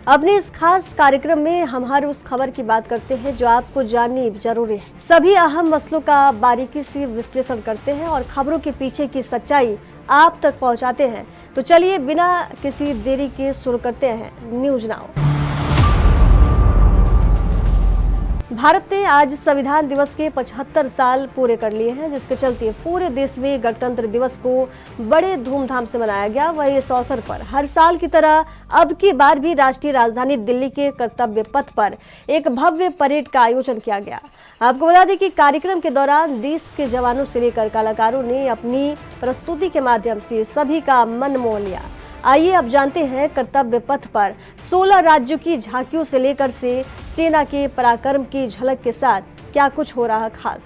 अपने इस खास कार्यक्रम में हम हर उस खबर की बात करते हैं जो आपको जाननी जरूरी है। सभी अहम मसलों का बारीकी से विश्लेषण करते हैं और खबरों के पीछे की सच्चाई आप तक पहुंचाते हैं। तो चलिए बिना किसी देरी के शुरू करते हैं न्यूज नाउ। भारत ने आज संविधान दिवस के 75 साल पूरे कर लिए हैं, जिसके चलते पूरे देश में गणतंत्र दिवस को बड़े धूमधाम से मनाया गया। वहीं इस अवसर पर हर साल की तरह अब की बार भी राष्ट्रीय राजधानी दिल्ली के कर्तव्य पथ पर एक भव्य परेड का आयोजन किया गया। आपको बता दें कि कार्यक्रम के दौरान देश के जवानों से लेकर कलाकारों ने अपनी प्रस्तुति के माध्यम से सभी का मन मोह लिया। आइए अब जानते हैं कर्तव्य पथ पर 16 राज्यों की झांकियों से लेकर से सेना के पराक्रम की झलक के साथ क्या कुछ हो रहा खास।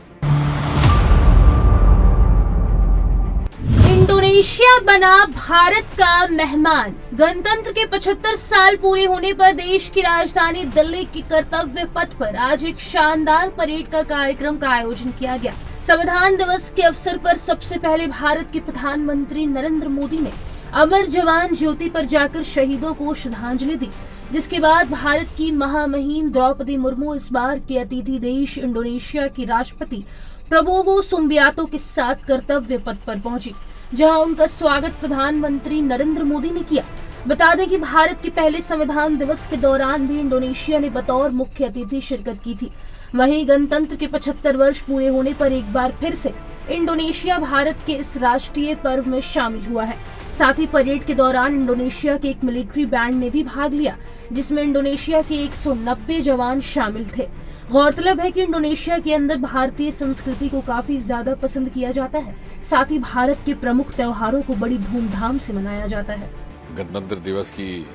इंडोनेशिया बना भारत का मेहमान। गणतंत्र के 75 साल पूरे होने पर देश की राजधानी दिल्ली के कर्तव्य पथ पर आज एक शानदार परेड का कार्यक्रम का आयोजन किया गया। संविधान दिवस के अवसर पर सबसे पहले भारत के प्रधानमंत्री नरेंद्र मोदी ने अमर जवान ज्योति पर जाकर शहीदों को श्रद्धांजलि दी, जिसके बाद भारत की महामहिम द्रौपदी मुर्मू इस बार के अतिथि देश इंडोनेशिया की राष्ट्रपति प्रबोवो सुबियांतो के साथ कर्तव्य पथ पर पहुंची, जहां उनका स्वागत प्रधानमंत्री नरेंद्र मोदी ने किया। बता दें कि भारत के पहले संविधान दिवस के दौरान भी इंडोनेशिया ने बतौर मुख्य अतिथि शिरकत की थी। वहीं गणतंत्र के 75 वर्ष पूरे होने पर एक बार फिर से इंडोनेशिया भारत के इस राष्ट्रीय पर्व में शामिल हुआ है। साथ ही परेड के दौरान इंडोनेशिया के एक मिलिट्री बैंड ने भी भाग लिया, जिसमें इंडोनेशिया के 190 जवान शामिल थे। गौरतलब है कि इंडोनेशिया के अंदर भारतीय संस्कृति को काफी ज्यादा पसंद किया जाता है। साथ ही भारत के प्रमुख त्योहारों को बड़ी धूमधाम से मनाया जाता है। गणतंत्र दिवस की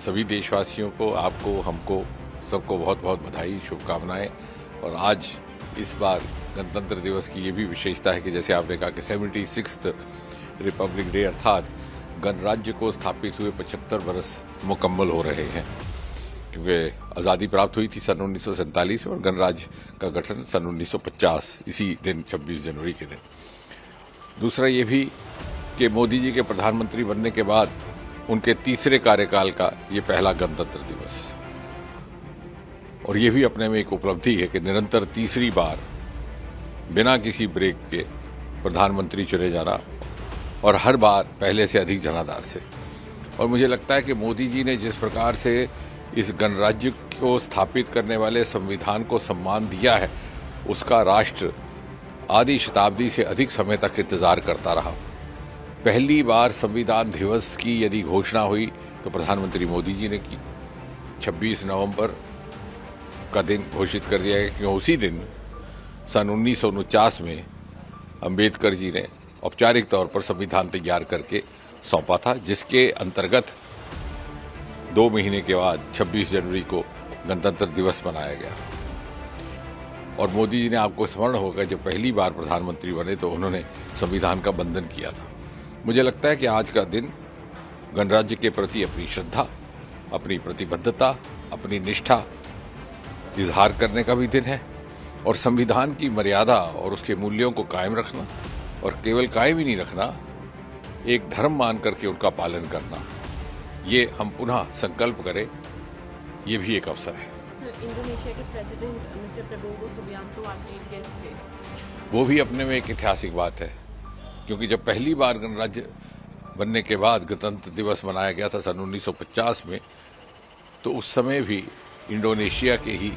सभी देशवासियों को, आपको, हमको सबको बहुत बहुत बधाई, शुभकामनाएं। और आज इस बार गणतंत्र दिवस की ये भी विशेषता है कि जैसे आपने कहा कि 76th रिपब्लिक डे अर्थात गणराज्य को स्थापित हुए 75 वर्ष मुकम्मल हो रहे हैं, क्योंकि आज़ादी प्राप्त हुई थी सन 1947 में और गणराज्य का गठन सन 1950 इसी दिन 26 जनवरी के दिन। दूसरा ये भी कि मोदी जी के प्रधानमंत्री बनने के बाद उनके तीसरे कार्यकाल का ये पहला गणतंत्र दिवस, और ये भी अपने में एक उपलब्धि है कि निरंतर तीसरी बार बिना किसी ब्रेक के प्रधानमंत्री चुने जाना, और हर बार पहले से अधिक जनाधार से। और मुझे लगता है कि मोदी जी ने जिस प्रकार से इस गणराज्य को स्थापित करने वाले संविधान को सम्मान दिया है, उसका राष्ट्र आधी शताब्दी से अधिक समय तक इंतजार करता रहा। पहली बार संविधान दिवस की यदि घोषणा हुई तो प्रधानमंत्री मोदी जी ने की। 26 नवंबर का दिन घोषित कर दिया गया, क्योंकि उसी दिन सन 1949 में अंबेडकर जी ने औपचारिक तौर पर संविधान तैयार करके सौंपा था, जिसके अंतर्गत 2 महीने के बाद 26 जनवरी को गणतंत्र दिवस मनाया गया। और मोदी जी ने, आपको स्मरण होगा, जब पहली बार प्रधानमंत्री बने तो उन्होंने संविधान का बंधन किया था। मुझे लगता है कि आज का दिन गणराज्य के प्रति अपनी श्रद्धा, अपनी प्रतिबद्धता, अपनी निष्ठा इजहार करने का भी दिन है, और संविधान की मर्यादा और उसके मूल्यों को कायम रखना, और केवल कायम ही नहीं रखना, एक धर्म मान करके उनका पालन करना, ये हम पुनः संकल्प करें, ये भी एक अवसर है। इंडोनेशिया के प्रेसिडेंट मिस्टर प्रबोवो सुबियांतो आज चीफ गेस्ट थे। वो भी अपने में एक ऐतिहासिक बात है, क्योंकि जब पहली बार गणराज्य बनने के बाद गणतंत्र दिवस मनाया गया था सन 1950 में, तो उस समय भी इंडोनेशिया के ही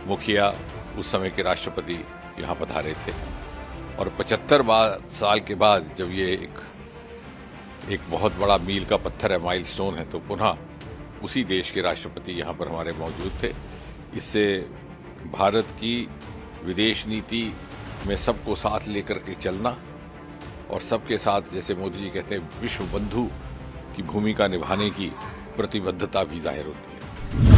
मुखिया, उस समय के राष्ट्रपति यहाँ पधारे थे। और 75 साल के बाद जब ये एक बहुत बड़ा मील का पत्थर है, माइलस्टोन है, तो पुनः उसी देश के राष्ट्रपति यहाँ पर हमारे मौजूद थे। इससे भारत की विदेश नीति में सबको साथ लेकर के चलना, और सबके साथ, जैसे मोदी जी कहते हैं, विश्व बंधु की भूमिका निभाने की प्रतिबद्धता भी जाहिर होती है।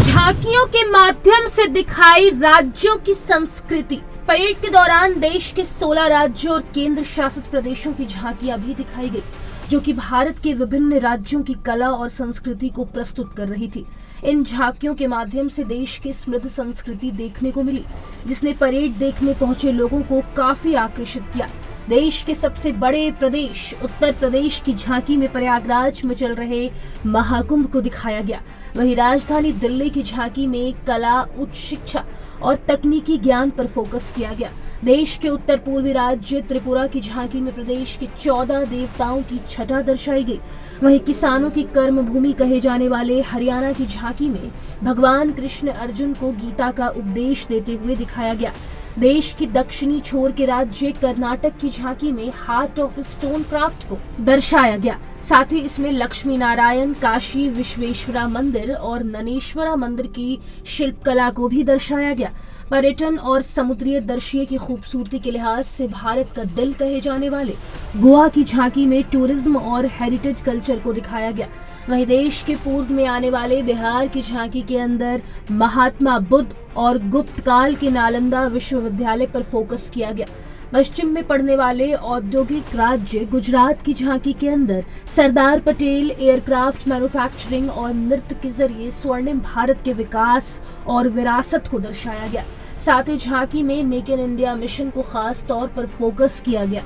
झांकियों के माध्यम से दिखाई राज्यों की संस्कृति। परेड के दौरान देश के 16 राज्यों और केंद्र शासित प्रदेशों की झांकियां भी दिखाई गई, जो कि भारत के विभिन्न राज्यों की कला और संस्कृति को प्रस्तुत कर रही थी। इन झांकियों के माध्यम से देश की समृद्ध संस्कृति देखने को मिली, जिसने परेड देखने पहुंचे लोगों को काफी आकर्षित किया। देश के सबसे बड़े प्रदेश उत्तर प्रदेश की झांकी में प्रयागराज में चल रहे महाकुंभ को दिखाया गया। वहीं राजधानी दिल्ली की झांकी में कला, उच्च शिक्षा और तकनीकी ज्ञान पर फोकस किया गया। देश के उत्तर पूर्वी राज्य त्रिपुरा की झांकी में प्रदेश के 14 देवताओं की छटा दर्शाई गई। वहीं किसानों की कर्म भूमि कहे जाने वाले हरियाणा की झांकी में भगवान कृष्ण अर्जुन को गीता का उपदेश देते हुए दिखाया गया। देश की दक्षिणी छोर के राज्य कर्नाटक की झांकी में हार्ट ऑफ स्टोन क्राफ्ट को दर्शाया गया। साथ ही इसमें लक्ष्मी नारायण, काशी विश्वेश्वरा मंदिर और ननेश्वरा मंदिर की शिल्पकला को भी दर्शाया गया। पर्यटन और समुद्रीय दृश्य की खूबसूरती के लिहाज से भारत का दिल कहे जाने वाले गोवा की झांकी में टूरिज्म और हेरिटेज कल्चर को दिखाया गया। वहीं देश के पूर्व में आने वाले बिहार की झांकी के अंदर महात्मा बुद्ध और गुप्त काल के नालंदा विश्वविद्यालय पर फोकस किया गया। पश्चिम में पड़ने वाले औद्योगिक राज्य गुजरात की झांकी के अंदर सरदार पटेल एयरक्राफ्ट मैन्युफैक्चरिंग और नृत्य के जरिए स्वर्णिम भारत के विकास और विरासत को दर्शाया गया। साथ ही झांकी में मेक इन इंडिया मिशन को खास तौर पर फोकस किया गया।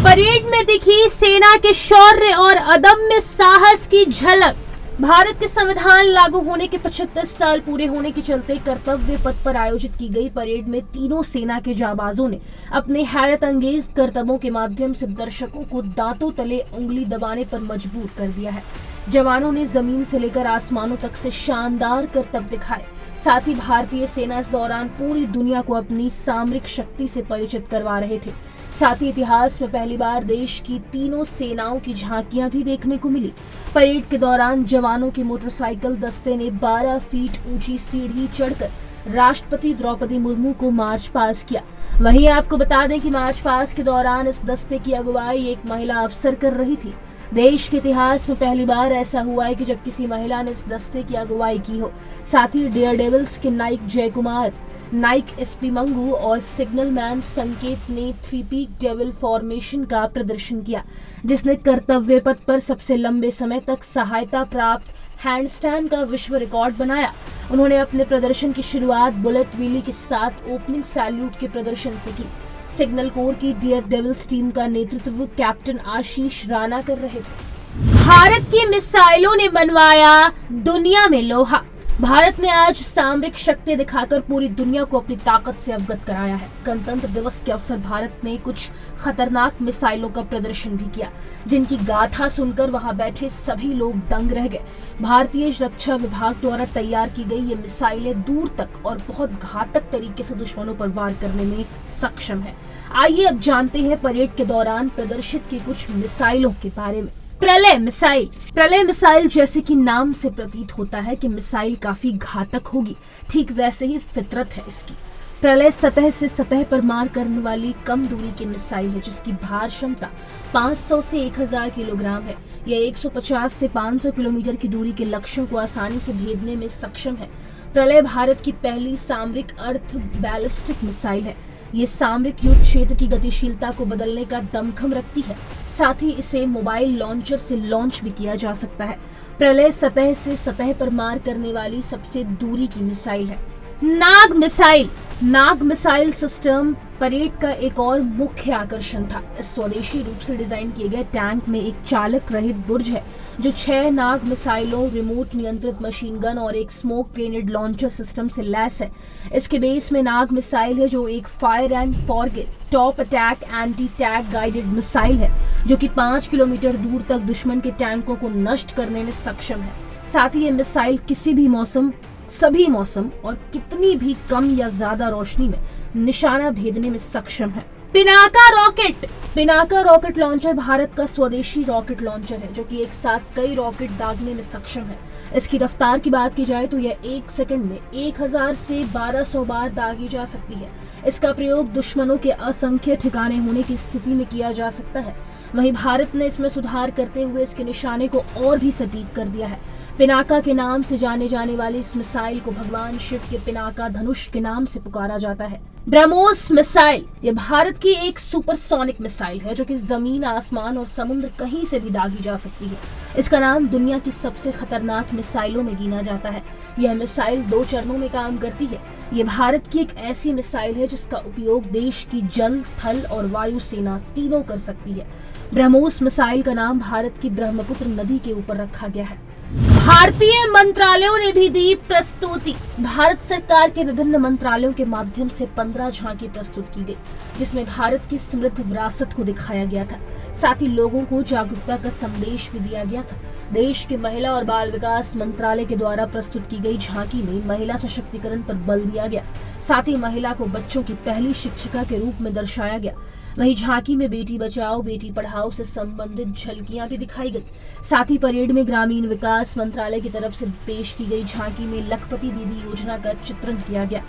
परेड में दिखी सेना के शौर्य और अदम्य साहस की झलक। भारत के संविधान लागू होने के 75 साल पूरे होने के चलते कर्तव्य पथ पर आयोजित की गई परेड में तीनों सेना के जाबाजों ने अपने हैरत अंगेज करतबों के माध्यम से दर्शकों को दांतों तले उंगली दबाने पर मजबूर कर दिया है। जवानों ने जमीन से लेकर आसमानों तक से शानदार करतब दिखाए। साथ ही भारतीय सेना इस दौरान पूरी दुनिया को अपनी सामरिक शक्ति से परिचित करवा रहे थे। साथ ही इतिहास में पहली बार देश की तीनों सेनाओं की झांकियां भी देखने को मिली। परेड के दौरान जवानों के मोटरसाइकिल दस्ते ने 12 फीट ऊंची सीढ़ी चढ़कर राष्ट्रपति द्रौपदी मुर्मू को मार्च पास किया। वहीं आपको बता दें कि मार्च पास के दौरान इस दस्ते की अगुवाई एक महिला अफसर कर रही थी। देश के इतिहास में पहली बार ऐसा हुआ है कि जब किसी महिला ने इस दस्ते की अगुवाई की हो। साथ ही डेयर डेविल्स के नायक जय कुमार, नाइक एसपी मंगू और सिग्नल मैन संकेत ने 3 पीक डेविल फॉर्मेशन का प्रदर्शन किया, जिसने कर्तव्य पथ पर सबसे लंबे समय तक सहायता प्राप्त हैंडस्टैंड का विश्व रिकॉर्ड बनाया। उन्होंने अपने प्रदर्शन की शुरुआत बुलेट व्हीली के साथ ओपनिंग सैल्यूट के प्रदर्शन से की। सिग्नल कोर की डियर डेविल्स टीम का नेतृत्व कैप्टन आशीष राणा कर रहे थे। भारत की मिसाइलों ने मनवाया दुनिया में लोहा। भारत ने आज सामरिक शक्ति दिखाकर पूरी दुनिया को अपनी ताकत से अवगत कराया है। गणतंत्र दिवस के अवसर भारत ने कुछ खतरनाक मिसाइलों का प्रदर्शन भी किया, जिनकी गाथा सुनकर वहां बैठे सभी लोग दंग रह गए। भारतीय रक्षा विभाग द्वारा तैयार की गई ये मिसाइलें दूर तक और बहुत घातक तरीके से दुश्मनों पर वार करने में सक्षम है। आइए अब जानते हैं परेड के दौरान प्रदर्शित की कुछ मिसाइलों के बारे में। प्रलय मिसाइल। प्रलय मिसाइल जैसे कि नाम से प्रतीत होता है कि मिसाइल काफी घातक होगी, ठीक वैसे ही फितरत है इसकी। प्रलय सतह से सतह पर मार करने वाली कम दूरी की मिसाइल है, जिसकी भार क्षमता 500 से 1000 किलोग्राम है। यह 150 से 500 किलोमीटर की दूरी के लक्ष्यों को आसानी से भेदने में सक्षम है। प्रलय भारत की पहली सामरिक अर्थ बैलिस्टिक मिसाइल है। ये सामरिक युद्ध क्षेत्र की गतिशीलता को बदलने का दमखम रखती है। साथ ही इसे मोबाइल लॉन्चर से लॉन्च भी किया जा सकता है। प्रलय सतह से सतह पर मार करने वाली सबसे दूरी की मिसाइल है। नाग मिसाइल। नाग मिसाइल सिस्टम परेड का एक और मुख्य आकर्षण था। इस स्वदेशी रूप से डिजाइन किए गए टैंक में एक चालक रहित बुर्ज है, जो 6 नाग मिसाइलों, रिमोट नियंत्रित मशीन गन और एक स्मोक ग्रेनेड लॉन्चर सिस्टम से लैस है। इसके बेस में नाग मिसाइल है, जो एक fire and forget top attack anti tank guided missile है, जो कि 5 किलोमीटर दूर तक दुश्मन के टैंकों को नष्ट करने में सक्षम है। साथ ही ये मिसाइल किसी भी मौसम, सभी मौसम और कितनी भी कम या ज्यादा रोशनी में निशाना भेदने में सक्षम है। Pinaka rocket. Pinaka rocket launcher Bharat का स्वदेशी रॉकेट लॉन्चर है, जो कि एक साथ कई रॉकेट दागने में सक्षम है। इसकी रफ्तार की बात की जाए तो यह 1 सेकंड में 1000 से 1200 बार दागी जा सकती है। इसका प्रयोग दुश्मनों के असंख्य ठिकाने होने की स्थिति में किया जा सकता है। वहीं भारत ने इसमें सुधार करते हुए इसके निशाने को और भी सटीक कर दिया है। पिनाका के नाम से जाने जाने वाली इस मिसाइल को भगवान शिव के पिनाका धनुष के नाम से पुकारा जाता है। ब्रह्मोस मिसाइल ये भारत की एक सुपरसोनिक मिसाइल है जो कि जमीन, आसमान और समुद्र कहीं से भी दागी जा सकती है। इसका नाम दुनिया की सबसे खतरनाक मिसाइलों में गिना जाता है। यह मिसाइल 2 चरणों में काम करती है। ये भारत की एक ऐसी मिसाइल है जिसका उपयोग देश की जल, थल और वायु सेना तीनों कर सकती है। ब्रह्मोस मिसाइल का नाम भारत की ब्रह्मपुत्र नदी के ऊपर रखा गया है। भारतीय मंत्रालयों ने भी दी प्रस्तुति। भारत सरकार के विभिन्न मंत्रालयों के माध्यम से 15 झांकी प्रस्तुत की गई, जिसमें भारत की समृद्ध विरासत को दिखाया गया था। साथ ही लोगों को जागरूकता का संदेश भी दिया गया था। देश के महिला और बाल विकास मंत्रालय के द्वारा प्रस्तुत की गई झांकी में महिला सशक्तिकरण पर बल दिया गया। साथ ही महिला को बच्चों की पहली शिक्षिका के रूप में दर्शाया गया। वहीं झांकी में बेटी बचाओ बेटी पढ़ाओ से संबंधित झलकियां भी दिखाई गई। साथ ही परेड में ग्रामीण विकास मंत्रालय की तरफ से पेश की गई झांकी में लखपति दीदी योजना का चित्रण किया गया।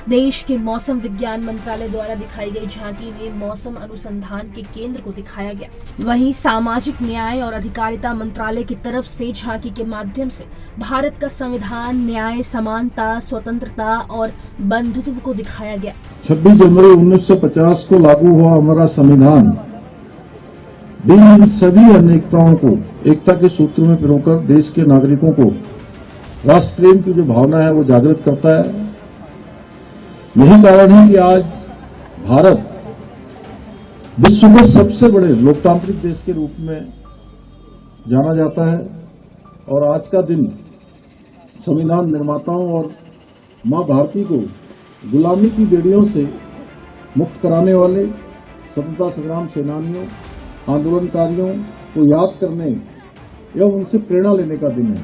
देश के मौसम विज्ञान मंत्रालय द्वारा दिखाई गई झांकी में मौसम अनुसंधान के केंद्र को दिखाया गया। वहीं सामाजिक न्याय और अधिकारिता मंत्रालय की तरफ से झांकी के माध्यम से भारत का संविधान, न्याय, समानता, स्वतंत्रता और बंधुत्व को दिखाया गया। 26 जनवरी 1950 को लागू हुआ हमारा संविधान इन सभी अनेकताओं को एकता के सूत्र में पिरोकर देश के नागरिकों को राष्ट्र प्रेम की जो भावना है वो जागृत करता है। यही कारण है कि आज भारत विश्व के सबसे बड़े लोकतांत्रिक देश के रूप में जाना जाता है और आज का दिन संविधान निर्माताओं और मां भारती को गुलामी की बेड़ियों से मुक्त कराने वाले स्वतंत्रता संग्राम सेनानियों, आंदोलनकारियों को याद करने एवं उनसे प्रेरणा लेने का दिन है।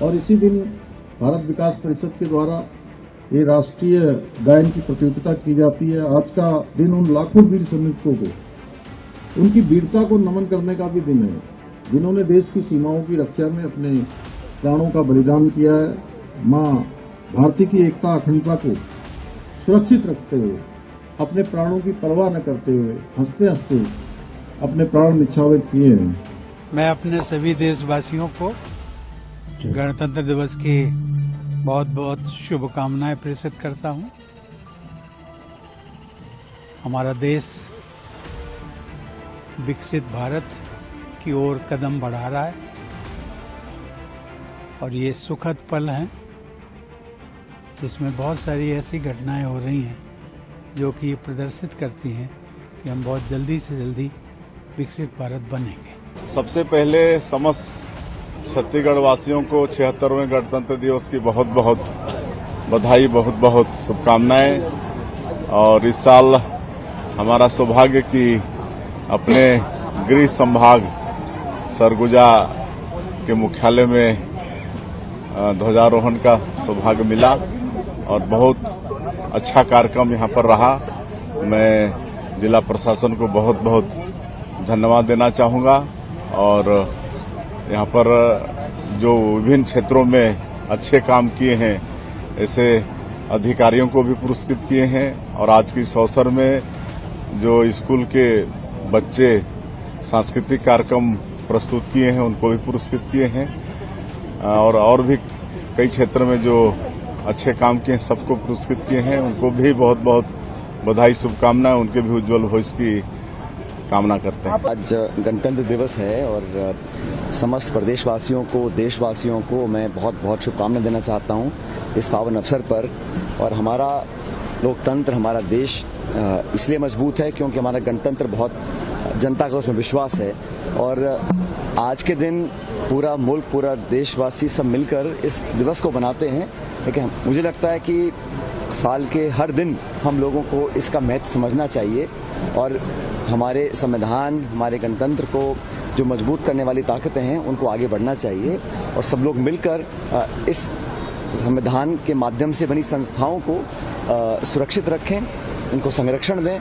और इसी दिन भारत विकास परिषद के द्वारा ये राष्ट्रीय गायन की प्रतियोगिता की जाती है। आज का दिन उन लाखों वीर सैनिकों को उनकी वीरता को नमन करने का भी दिन है, जिन्होंने देश की सीमाओं की रक्षा में अपने प्राणों का बलिदान किया है। मां भारती की एकता, अखंडता को सुरक्षित रखते हुए, अपने प्राणों की परवाह न करते हुए, हंसते हंसते अपने प्राण निछावर किए हैं। मैं अपने सभी देशवासियों को गणतंत्र दिवस की बहुत बहुत शुभकामनाएं प्रेषित करता हूं। हमारा देश विकसित भारत की ओर कदम बढ़ा रहा है और ये सुखद पल हैं जिसमें बहुत सारी ऐसी घटनाएं हो रही हैं जो कि ये प्रदर्शित करती हैं कि हम बहुत जल्दी से जल्दी विकसित भारत बनेंगे। सबसे पहले समस्त छत्तीसगढ़ वासियों को 76वें गणतंत्र दिवस की बहुत बहुत बधाई, बहुत बहुत शुभकामनाएं। और इस साल हमारा सौभाग्य कि अपने गृह संभाग सरगुजा के मुख्यालय में ध्वजारोहण का सौभाग्य मिला और बहुत अच्छा कार्यक्रम यहाँ पर रहा। मैं जिला प्रशासन को बहुत बहुत धन्यवाद देना चाहूँगा और यहाँ पर जो विभिन्न क्षेत्रों में अच्छे काम किए हैं ऐसे अधिकारियों को भी पुरस्कृत किए हैं। और आज के इस अवसर में जो स्कूल के बच्चे सांस्कृतिक कार्यक्रम प्रस्तुत किए हैं उनको भी पुरस्कृत किए हैं और भी कई क्षेत्र में जो अच्छे काम किए हैं सबको पुरस्कृत किए हैं। उनको भी बहुत बहुत बधाई, शुभकामनाएं, उनके भी उज्जवल भविष्य की कामना करते हैं। आज गणतंत्र दिवस है और समस्त प्रदेशवासियों को, देशवासियों को मैं बहुत बहुत शुभकामनाएं देना चाहता हूं इस पावन अवसर पर। और हमारा लोकतंत्र, हमारा देश इसलिए मजबूत है क्योंकि हमारा गणतंत्र बहुत जनता का उसमें विश्वास है। और आज के दिन पूरा मुल्क, पूरा देशवासी सब मिलकर इस दिवस को बनाते हैं। लेकिन मुझे लगता है कि साल के हर दिन हम लोगों को इसका महत्व समझना चाहिए और हमारे संविधान, हमारे गणतंत्र को जो मजबूत करने वाली ताकतें हैं उनको आगे बढ़ना चाहिए और सब लोग मिलकर इस संविधान के माध्यम से बनी संस्थाओं को सुरक्षित रखें इनको संरक्षण दें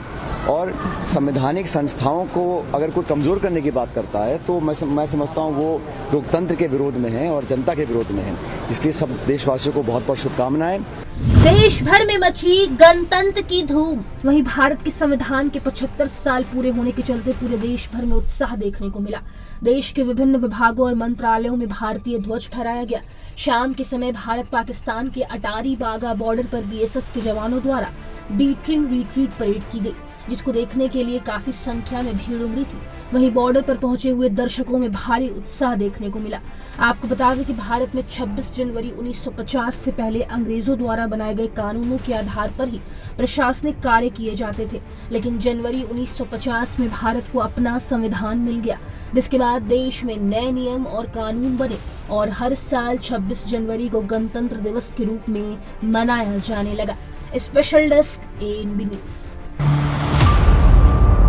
और संवैधानिक संस्थाओं को अगर कोई कमजोर करने की बात करता है तो मैं समझता हूँ वो लोकतंत्र के विरोध में है और जनता के विरोध में है। इसलिए सब देशवासियों को बहुत बहुत शुभकामनाएं। देश भर में मची गणतंत्र की धूम। वहीं भारत के संविधान के 75 साल पूरे होने के चलते पूरे देश भर में उत्साह देखने को मिला। देश के विभिन्न विभागों और मंत्रालयों में भारतीय ध्वज फहराया गया। शाम के समय भारत पाकिस्तान के अटारी वाघा बॉर्डर पर बीएसएफ के जवानों द्वारा बीटिंग रिट्रीट परेड की गई, जिसको देखने के लिए काफी संख्या में भीड़ उमड़ी थी। वहीं बॉर्डर पर पहुंचे हुए दर्शकों में भारी उत्साह देखने को मिला। आपको बता दें कि भारत में 26 जनवरी 1950 से पहले अंग्रेजों द्वारा बनाए गए कानूनों के आधार पर ही प्रशासनिक कार्य किए जाते थे, लेकिन जनवरी 1950 में भारत को अपना संविधान मिल गया, जिसके बाद देश में नए नियम और कानून बने और हर साल 26 जनवरी को गणतंत्र दिवस के रूप में मनाया जाने लगा। Special desk ANB news.